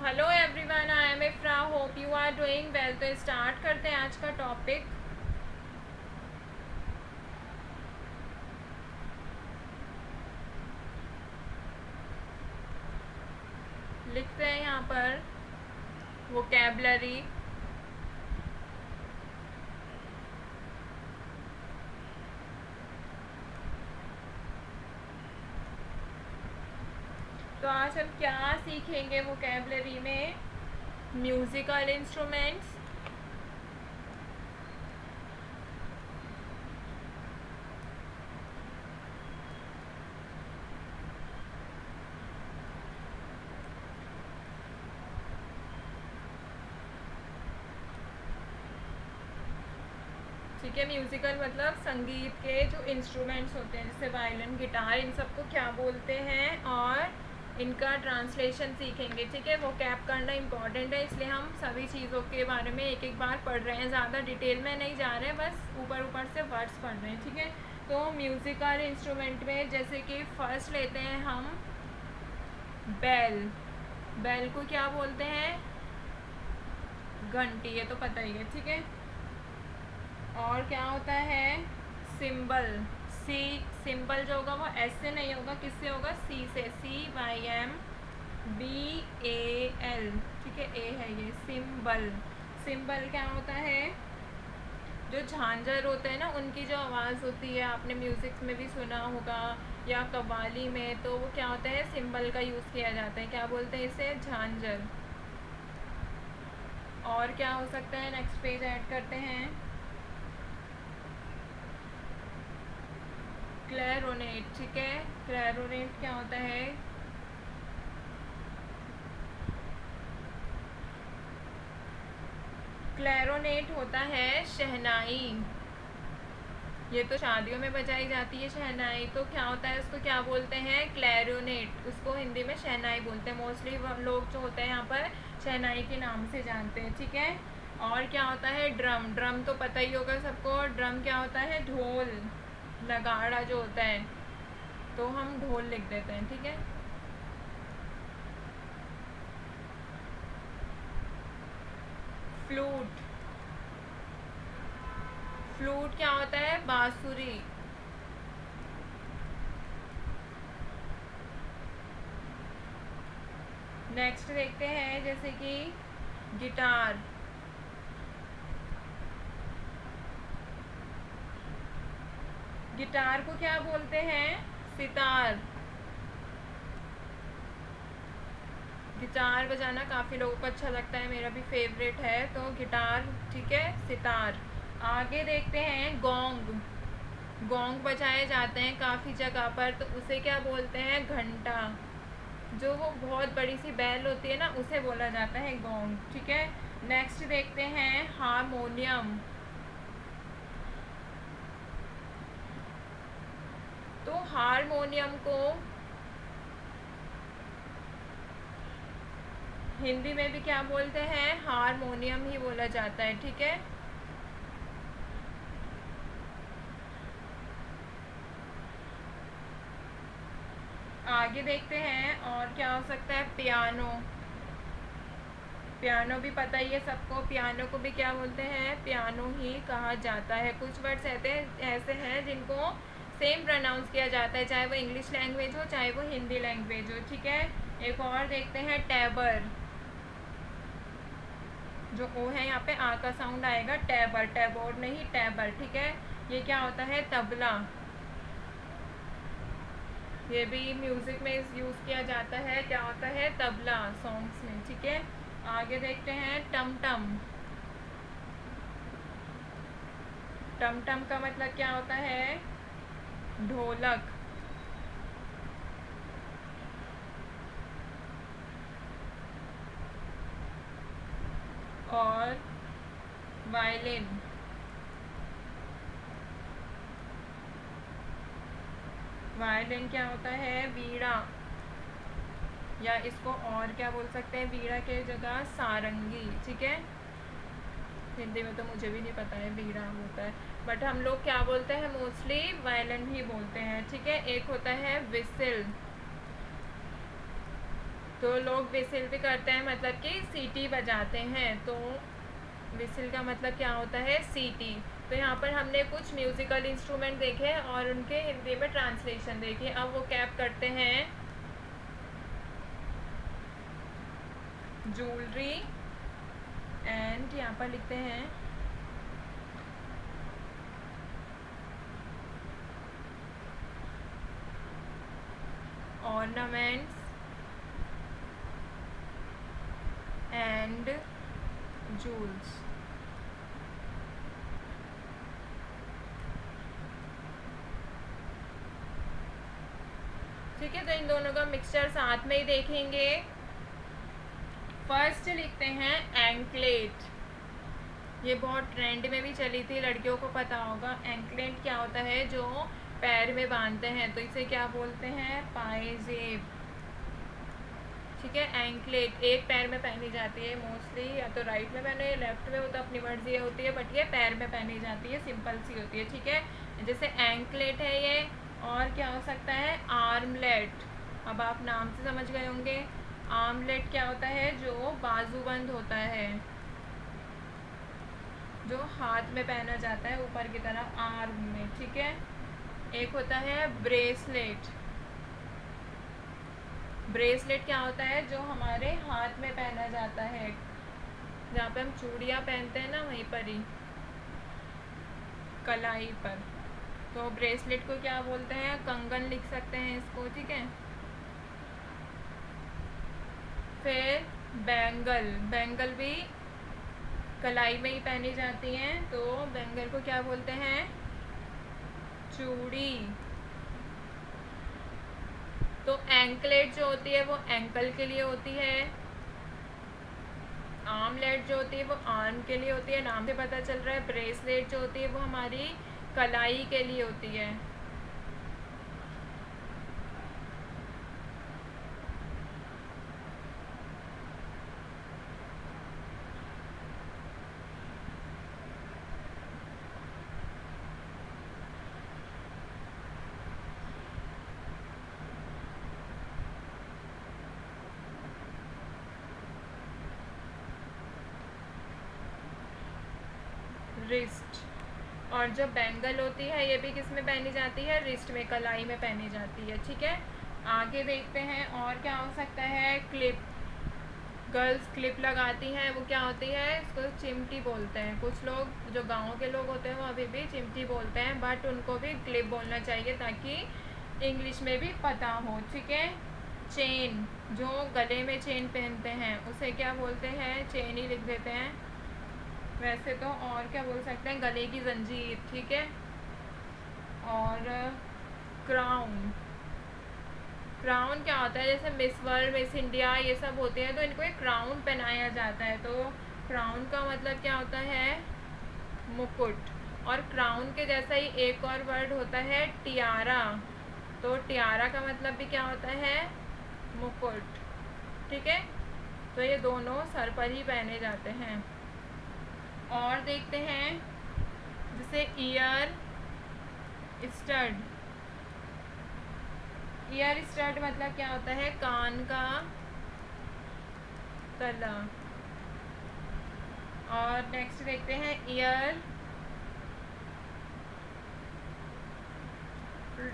Hello everyone, I am Ifra. Hope you are doing well. तो start करते हैं आज का टॉपिक। लिखते हैं यहाँ पर वोकेबलरी। तो आज हम क्या सीखेंगे वोकेबलरी में? म्यूजिकल इंस्ट्रूमेंट्स, ठीक है। म्यूजिकल मतलब संगीत के जो इंस्ट्रूमेंट्स होते हैं, जैसे वायलिन, गिटार, इन सबको क्या बोलते हैं और इनका ट्रांसलेशन सीखेंगे, ठीक है। वो कैप करना इम्पॉर्टेंट है, इसलिए हम सभी चीज़ों के बारे में एक एक बार पढ़ रहे हैं, ज़्यादा डिटेल में नहीं जा रहे हैं, बस ऊपर ऊपर से वर्ड्स पढ़ रहे हैं, ठीक है। तो म्यूज़िकल इंस्ट्रूमेंट में जैसे कि फर्स्ट लेते हैं हम बेल। बेल को क्या बोलते हैं? घंटी, ये तो पता ही है, ठीक है। और क्या होता है? सिंबल। सी सिंबल जो होगा वो एस से नहीं होगा, किससे होगा? सी से। CYMBAL, ठीक है, ए है ये। सिंबल। सिंबल क्या होता है? जो झांझर होते हैं ना, उनकी जो आवाज़ होती है, आपने म्यूज़िक में भी सुना होगा या कव्वाली में, तो वो क्या होता है? सिंबल का यूज़ किया जाता है। क्या बोलते हैं इसे? झांझर। और क्या हो सकता है? नेक्स्ट पेज ऐड करते हैं। क्लैरोनेट, ठीक है। क्लैरोनेट क्या होता है? क्लैरोनेट होता है शहनाई। ये तो शादियों में बजाई जाती है शहनाई, तो क्या होता है? उसको क्या बोलते हैं? क्लैरोनेट। उसको हिंदी में शहनाई बोलते हैं। मोस्टली लोग जो होते हैं यहाँ पर शहनाई के नाम से जानते हैं, ठीक है। और क्या होता है? ड्रम। ड्रम तो पता ही होगा सबको। ड्रम क्या होता है? ढोल, नगाड़ा जो होता है, तो हम ढोल लिख देते हैं, ठीक है। फ्लूट। फ्लूट क्या होता है? बांसुरी। नेक्स्ट देखते हैं, जैसे कि गिटार। गिटार को क्या बोलते हैं? सितार। गिटार बजाना काफ़ी लोगों को अच्छा लगता है, मेरा भी फेवरेट है, तो गिटार, ठीक है, सितार। आगे देखते हैं गोंग। गोंग बजाए जाते हैं काफ़ी जगह पर, तो उसे क्या बोलते हैं? घंटा। जो वो बहुत बड़ी सी बैल होती है ना, उसे बोला जाता है गोंग, ठीक है। नेक्स्ट देखते हैं हारमोनियम। तो हारमोनियम को हिंदी में भी क्या बोलते हैं? हारमोनियम ही बोला जाता है, ठीक है। आगे देखते हैं और क्या हो सकता है? पियानो। पियानो भी पता ही है सबको। पियानो को भी क्या बोलते हैं? पियानो ही कहा जाता है। कुछ वर्ड्स ऐसे हैं जिनको सेम प्रोनाउंस किया जाता है, चाहे वो इंग्लिश लैंग्वेज हो चाहे वो हिंदी लैंग्वेज हो, ठीक है। एक और देखते हैं टैबर। जो ओ है यहाँ पे आ का साउंड आएगा। टैबर, टैबोर नहीं, टैबर, ठीक है। ये क्या होता है? तबला। ये भी म्यूज़िक में यूज़ किया जाता है। क्या होता है? तबला, सॉन्ग्स में, ठीक है। आगे देखते हैं टमटम। टमटम का मतलब क्या होता है? ढोलक। और वायलिन। वायलिन क्या होता है? वीणा, या इसको और क्या बोल सकते हैं? वीणा के जगह सारंगी, ठीक है। हिंदी में तो मुझे भी नहीं पता है वीणा होता है, बट हम लोग क्या बोलते हैं? मोस्टली वायलिन ही बोलते हैं, ठीक है। एक होता है विसिल। तो लोग विसिल भी करते हैं, मतलब कि सीटी बजाते हैं। तो विसिल का मतलब क्या होता है? सीटी। तो यहाँ पर हमने कुछ म्यूज़िकल इंस्ट्रूमेंट देखे और उनके हिंदी में ट्रांसलेशन देखे। अब वो कैप करते हैं ज्वेलरी, एंड यहाँ पर लिखते हैं ornaments and jewels। ठीक है, तो इन दोनों का मिक्सचर साथ में ही देखेंगे। फर्स्ट लिखते हैं एंकलेट। ये बहुत ट्रेंड में भी चली थी, लड़कियों को पता होगा। एंकलेट क्या होता है? जो पैर में बांधते हैं, तो इसे क्या बोलते हैं? पायजेब। ठीक है, एंकलेट एक पैर में पहनी जाती है मोस्टली, या तो राइट में पहने या लेफ्ट में, वो तो अपनी मर्जी होती है, बट ये पैर में पहनी जाती है, सिंपल सी होती है। ठीक है, जैसे एंकलेट है ये। और क्या हो सकता है? आर्मलेट। अब आप नाम से समझ गए होंगे। आर्मलेट क्या होता है? जो बाजूबंद होता है, जो हाथ में पहना जाता है ऊपर की तरफ, आर्म में। ठीक है, एक होता है ब्रेसलेट। ब्रेसलेट क्या होता है? जो हमारे हाथ में पहना जाता है, जहाँ पे हम चूड़ियाँ पहनते हैं ना, वहीं पर ही कलाई पर। तो ब्रेसलेट को क्या बोलते हैं? कंगन लिख सकते हैं इसको। ठीक है, फिर बैंगल। बैंगल भी कलाई में ही पहनी जाती हैं, तो बैंगल को क्या बोलते हैं? चूड़ी। तो एंकलेट जो होती है वो एंकल के लिए होती है। आर्मलेट जो होती है वो आर्म के लिए होती है, नाम से पता चल रहा है। ब्रेसलेट जो होती है वो हमारी कलाई के लिए होती है। रिस्ट। और जो बैंगल होती है ये भी किस में पहनी जाती है? रिस्ट में, कलाई में पहनी जाती है। ठीक है, आगे देखते हैं और क्या हो सकता है। क्लिप। गर्ल्स क्लिप लगाती हैं, वो क्या होती है? इसको चिमटी बोलते हैं। कुछ लोग जो गांव के लोग होते हैं वो अभी भी चिमटी बोलते हैं, बट उनको भी क्लिप बोलना चाहिए ताकि इंग्लिश में भी पता हो। ठीक है, चेन। जो गले में चेन पहनते हैं उसे क्या बोलते हैं? चेन ही लिख देते हैं वैसे तो। और क्या बोल सकते हैं? गले की जंजीर। ठीक है, और क्राउन। क्राउन क्या होता है? जैसे मिस वर्ल्ड, मिस इंडिया ये सब होते हैं, तो इनको एक क्राउन पहनाया जाता है। तो क्राउन का मतलब क्या होता है? मुकुट। और क्राउन के जैसा ही एक और वर्ड होता है टियारा। तो टियारा का मतलब भी क्या होता है? मुकुट। ठीक है, तो ये दोनों सर पर ही पहने जाते हैं। और देखते हैं जैसे ईयर स्टड। ईयर स्टड मतलब क्या होता है? कान का तला। और नेक्स्ट देखते हैं ईयर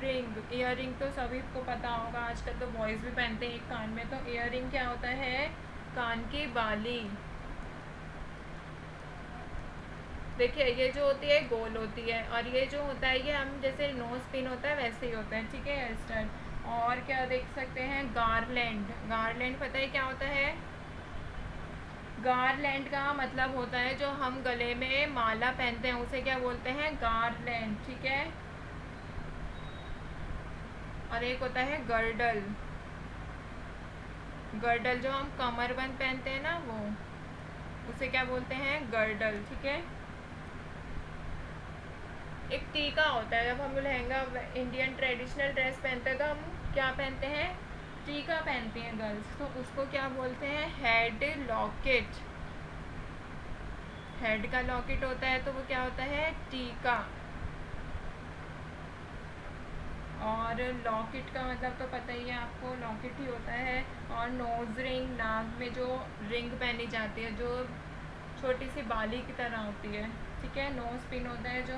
रिंग। ईयर रिंग तो सभी को पता होगा, आजकल तो बॉयज़ भी पहनते हैं एक कान में। तो ईयर रिंग क्या होता है? कान की बाली। देखिए, ये जो होती है गोल होती है, और ये जो होता है ये हम जैसे नोज पिन होता है वैसे ही होता है। ठीक है, हेयर स्टाइल। और क्या देख सकते हैं? गारलैंड। गारलैंड पता है क्या होता है? गारलैंड का मतलब होता है जो हम गले में माला पहनते हैं उसे क्या बोलते हैं? गारलैंड। ठीक है, और एक होता है गर्डल। गर्डल जो हम कमरबंद पहनते हैं ना, वो उसे क्या बोलते हैं? गर्डल। ठीक है, एक टीका होता है। जब हम लहंगा इंडियन ट्रेडिशनल ड्रेस पहनते हैं तो हम क्या पहनते हैं? टीका पहनती हैं गर्ल्स, तो उसको क्या बोलते हैं? Head locket. हेड का लॉकेट होता है तो वो क्या होता है? टीका। और लॉकेट का मतलब तो पता ही है आपको, लॉकेट ही होता है। और नोज रिंग, नाक में जो रिंग पहनी जाती है जो छोटी सी बाली की तरह होती है, ठीक है। नोज पिन होता है जो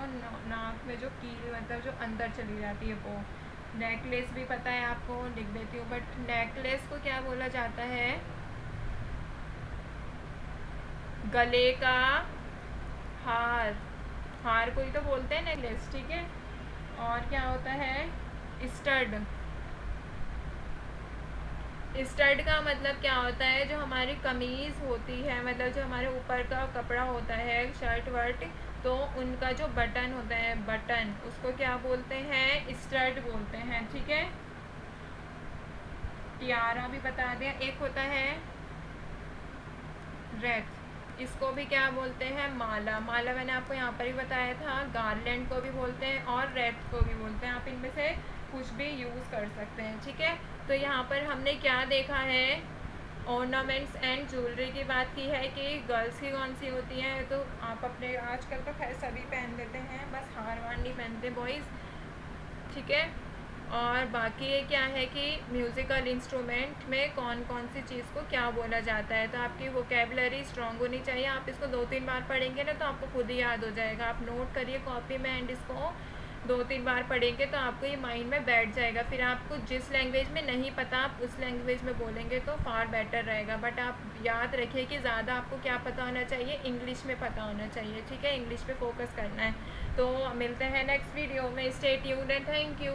नाक में जो कील मतलब जो अंदर चली जाती है वो। नेकलेस भी पता है आपको, लिख देती हूँ, बट नेकलेस को क्या बोला जाता है? गले का हार, हार को ही तो बोलते हैं नेकलेस, ठीक है। और क्या होता है? स्टड। स्टड का मतलब क्या होता है? जो हमारी कमीज़ होती है, मतलब जो हमारे ऊपर का कपड़ा होता है, शर्ट वर्ट, तो उनका जो बटन होता है, बटन, उसको क्या बोलते हैं? स्टड बोलते हैं, ठीक है। टियारा भी बता दें। एक होता है रेथ, इसको भी क्या बोलते हैं? माला। माला मैंने आपको यहाँ पर ही बताया था। गार्लैंड को भी बोलते हैं और रेथ को भी बोलते हैं। आप इनमें से कुछ भी यूज़ कर सकते हैं, ठीक है। तो यहाँ पर हमने क्या देखा है? ऑर्नामेंट्स एंड ज्वेलरी की बात की है कि गर्ल्स की कौन सी होती हैं। तो आप अपने आजकल तो खैर सभी पहन लेते हैं, बस हार वार नहीं पहनते बॉयज़, ठीक है। और बाकी ये क्या है कि म्यूज़िकल इंस्ट्रूमेंट में कौन कौन सी चीज़ को क्या बोला जाता है। तो आपकी वोकेबलरी स्ट्रॉन्ग होनी चाहिए। आप इसको 2-3 बार पढ़ेंगे ना तो आपको खुद ही याद हो जाएगा। आप नोट करिए कॉपी में एंड इसको 2-3 बार पढ़ेंगे तो आपको ये माइंड में बैठ जाएगा। फिर आपको जिस लैंग्वेज में नहीं पता आप उस लैंग्वेज में बोलेंगे तो फार बेटर रहेगा। बट आप याद रखिए कि ज़्यादा आपको क्या पता होना चाहिए? इंग्लिश में पता होना चाहिए, ठीक है। इंग्लिश पे फोकस करना है। तो मिलते हैं नेक्स्ट वीडियो में। Stay tuned and thank you.